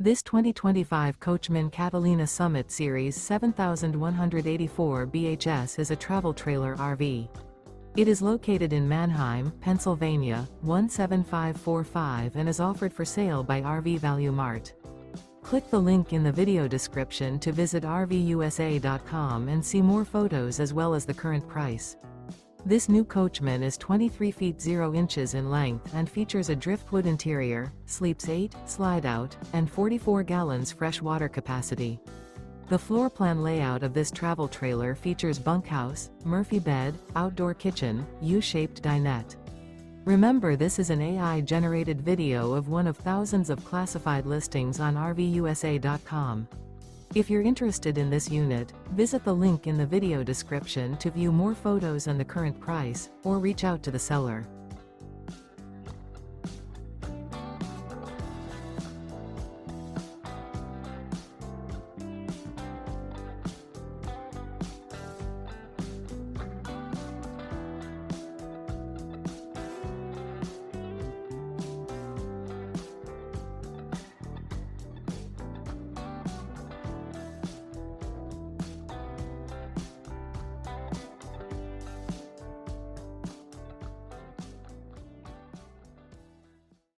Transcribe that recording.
This 2025 Coachmen Catalina Summit Series 7184 BHS is a travel trailer RV. It is located in Manheim, Pennsylvania, 17545 and is offered for sale by RV Value Mart. Click the link in the video description to visit RVUSA.com and see more photos as well as the current price. This new Coachmen is 23 feet 0 inches in length and features a driftwood interior, sleeps 8, slide-out, and 44 gallons fresh water capacity. The floor plan layout of this travel trailer features bunkhouse, Murphy bed, outdoor kitchen, U-shaped dinette. Remember, this is an AI-generated video of one of thousands of classified listings on RVUSA.com. If you're interested in this unit, visit the link in the video description to view more photos and the current price, or reach out to the seller.